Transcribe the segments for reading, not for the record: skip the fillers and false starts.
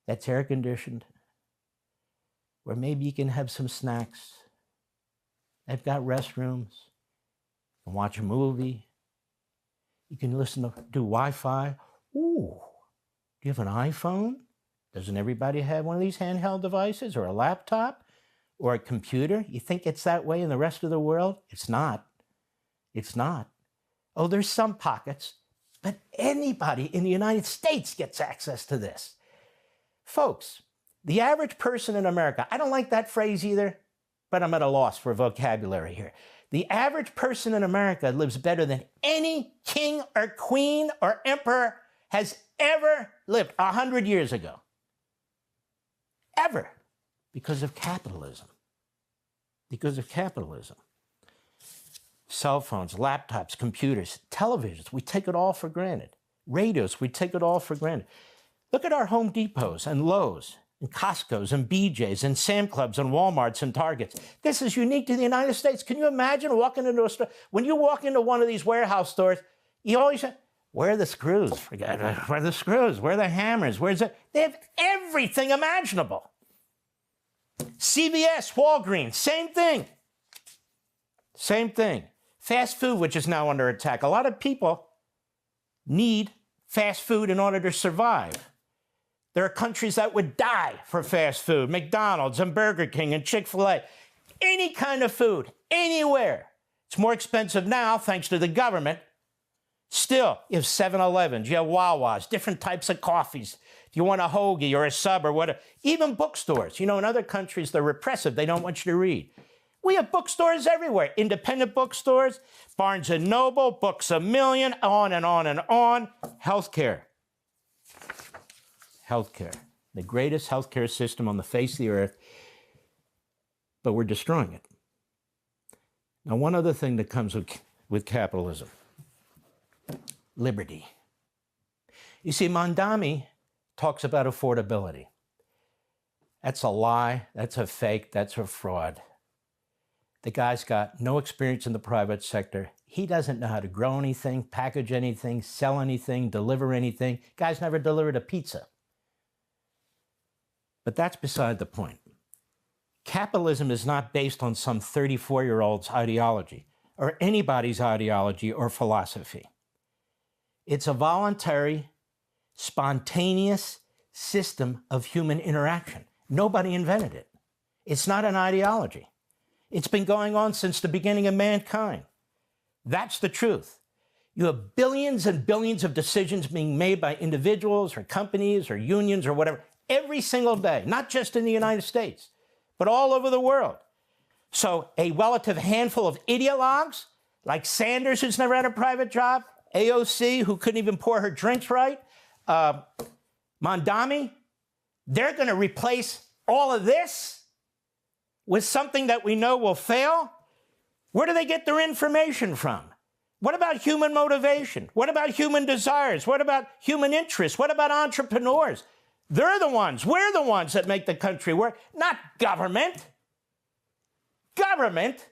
that's air conditioned, where maybe you can have some snacks. They've got restrooms. You can watch a movie. You can do Wi-Fi. Ooh, do you have an iPhone? Doesn't everybody have one of these handheld devices, or a laptop, or a computer? You think it's that way in the rest of the world? It's not. It's not. Oh, there's some pockets, but anybody in the United States gets access to this. Folks, the average person in America, I don't like that phrase either, but I'm at a loss for vocabulary here. The average person in America lives better than any king or queen or emperor has ever lived 100 years ago. Ever. Because of capitalism. Because of capitalism. Cell phones, laptops, computers, televisions, we take it all for granted. Radios, we take it all for granted. Look at our Home Depots and Lowe's and Costco's and BJ's and Sam Clubs and Walmarts and Targets. This is unique to the United States. Can you imagine walking into a store? When you walk into one of these warehouse stores, you always say, where are the screws? Where are the screws? Where are the hammers? Where's it? They have everything imaginable. CVS, Walgreens, same thing. Same thing. Fast food, which is now under attack. A lot of people need fast food in order to survive. There are countries that would die for fast food. McDonald's and Burger King and Chick-fil-A. Any kind of food, anywhere. It's more expensive now, thanks to the government. Still, you have 7-Elevens, you have Wawas, different types of coffees. If you want a hoagie or a sub or whatever. Even bookstores. You know, in other countries, they're repressive. They don't want you to read. We have bookstores everywhere. Independent bookstores, Barnes & Noble, Books A Million, on and on and on. Healthcare. Healthcare. The greatest healthcare system on the face of the earth, but we're destroying it. Now, one other thing that comes with capitalism. Liberty. You see, Mondami talks about affordability. That's a lie, that's a fake, that's a fraud. The guy's got no experience in the private sector. He doesn't know how to grow anything, package anything, sell anything, deliver anything. Guy's never delivered a pizza. But that's beside the point. Capitalism is not based on some 34-year-old's ideology or anybody's ideology or philosophy. It's a voluntary, spontaneous system of human interaction. Nobody invented it. It's not an ideology. It's been going on since the beginning of mankind. That's the truth. You have billions and billions of decisions being made by individuals or companies or unions or whatever every single day, not just in the United States, but all over the world. So a relative handful of ideologues, like Sanders, who's never had a private job, AOC, who couldn't even pour her drinks right, Mondami, they're going to replace all of this with something that we know will fail? Where do they get their information from? What about human motivation? What about human desires? What about human interests? What about entrepreneurs? They're the ones, we're the ones that make the country work, not government. Government?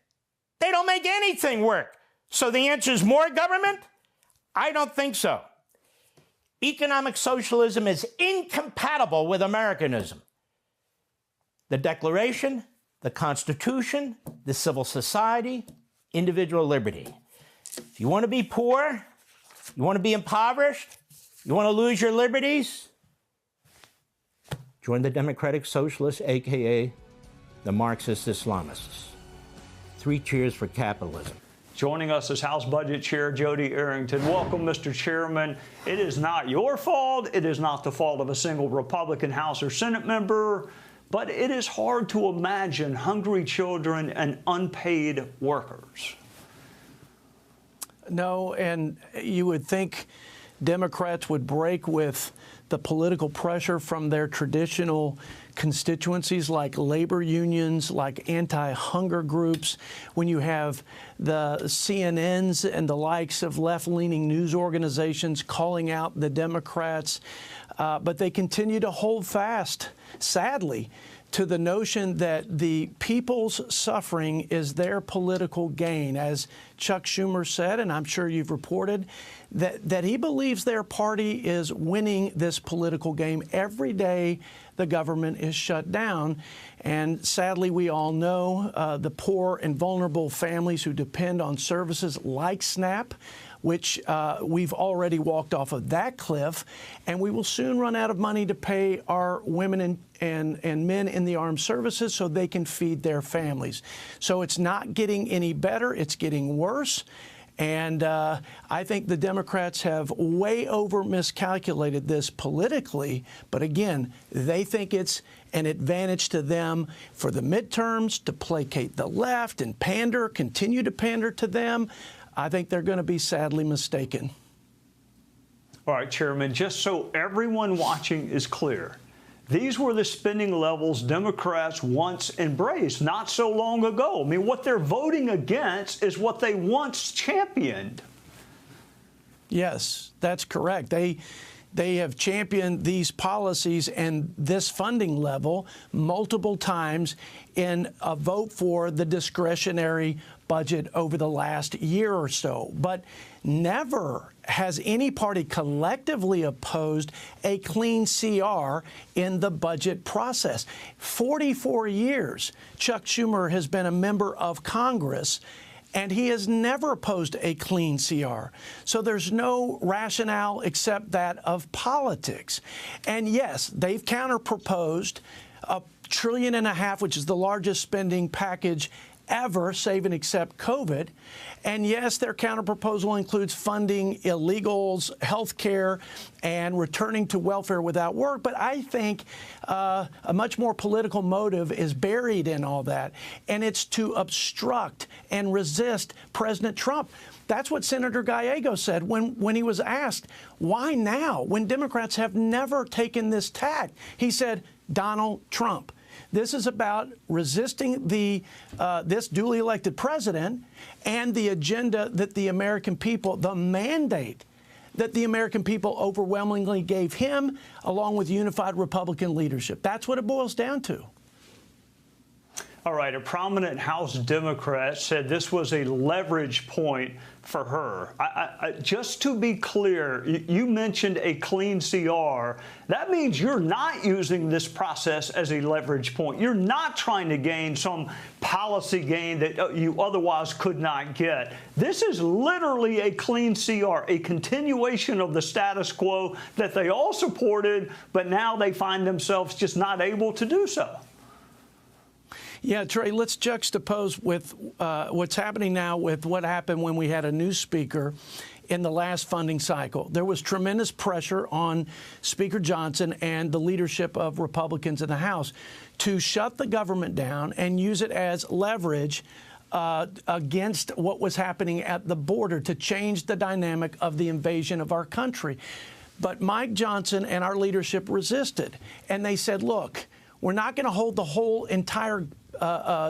They don't make anything work. So the answer is more government? I don't think so. Economic socialism is incompatible with Americanism. The Declaration, the Constitution, the civil society, individual liberty. If you want to be poor, you want to be impoverished, you want to lose your liberties, join the Democratic Socialists, aka the Marxist Islamists. 3 cheers for capitalism. Joining us is House Budget Chair Jody Arrington. Welcome, Mr. Chairman. It is not your fault. It is not the fault of a single Republican House or Senate member, but it is hard to imagine hungry children and unpaid workers. No, and you would think Democrats would break with the political pressure from their traditional constituencies like labor unions, like anti-hunger groups, when you have the CNNs and the likes of left-leaning news organizations calling out the Democrats, but they continue to hold fast, sadly, to the notion that the people's suffering is their political gain. As Chuck Schumer said, and I'm sure you've reported, that he believes their party is winning this political game every day the government is shut down. And sadly, we all know the poor and vulnerable families who depend on services like SNAP, which we've already walked off of that cliff, and we will soon run out of money to pay our women and men in the armed services so they can feed their families. So it's not getting any better, it's getting worse. And I think the Democrats have way over miscalculated this politically. But again, they think it's an advantage to them for the midterms to placate the left and continue to pander to them. I think they're going to be sadly mistaken. All right, Chairman, just so everyone watching is clear, these were the spending levels Democrats once embraced not so long ago. I mean, what they're voting against is what they once championed. Yes, that's correct. They have championed these policies and this funding level multiple times in a vote for the discretionary budget over the last year or so. But never has any party collectively opposed a clean CR in the budget process. 44 years Chuck Schumer has been a member of Congress, and he has never opposed a clean CR. So there's no rationale except that of politics. And yes, they've counter-proposed $1.5 trillion, which is the largest spending package ever, save and except COVID. And yes, their counterproposal includes funding illegals, health care, and returning to welfare without work. But I think a much more political motive is buried in all that, and it's to obstruct and resist President Trump. That's what Senator Gallego said when he was asked, why now, when Democrats have never taken this tack? He said, Donald Trump. This is about resisting this duly elected president and the agenda that the American people, the mandate that the American people overwhelmingly gave him, along with unified Republican leadership. That's what it boils down to. All right, a prominent House Democrat said this was a leverage point for her. Just to be clear, you mentioned a clean CR. That means you're not using this process as a leverage point. You're not trying to gain some policy gain that you otherwise could not get. This is literally a clean CR, a continuation of the status quo that they all supported, but now they find themselves just not able to do so. Yeah, Trey, let's juxtapose with what's happening now with what happened when we had a new speaker in the last funding cycle. There was tremendous pressure on Speaker Johnson and the leadership of Republicans in the House to shut the government down and use it as leverage against what was happening at the border to change the dynamic of the invasion of our country. But Mike Johnson and our leadership resisted, and they said, look, we're not going to hold the whole entire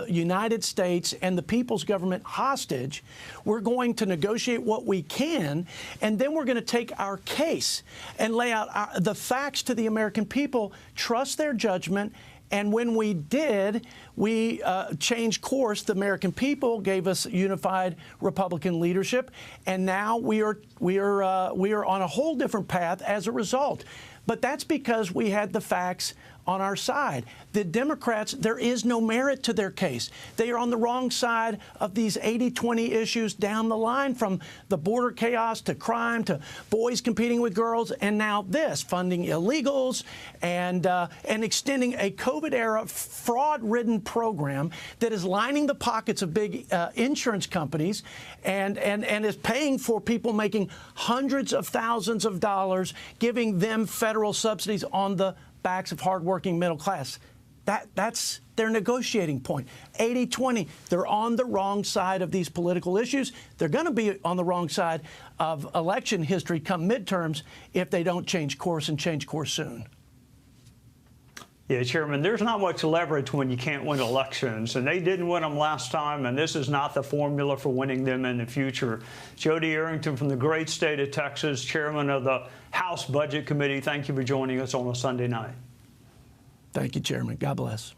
United States and the people's government hostage. We're going to negotiate what we can, and then we're going to take our case and lay out the facts to the American people, trust their judgment. And when we did, we changed course. The American people gave us unified Republican leadership, and now we are on a whole different path as a result. But that's because we had the facts on our side. The Democrats, there is no merit to their case. They are on the wrong side of these 80-20 issues down the line, from the border chaos to crime to boys competing with girls, and now this, funding illegals and extending a COVID-era fraud-ridden program that is lining the pockets of big insurance companies and is paying for people making hundreds of thousands of dollars, giving them federal subsidies on the backs of hardworking middle class. That's their negotiating point. 80-20. They're on the wrong side of these political issues. They're going to be on the wrong side of election history come midterms if they don't change course, and change course soon. Yeah, Chairman, there's not much leverage when you can't win elections, and they didn't win them last time, and this is not the formula for winning them in the future. Jody Arrington from the great state of Texas, Chairman of the House Budget Committee, thank you for joining us on a Sunday night. Thank you, Chairman. God bless.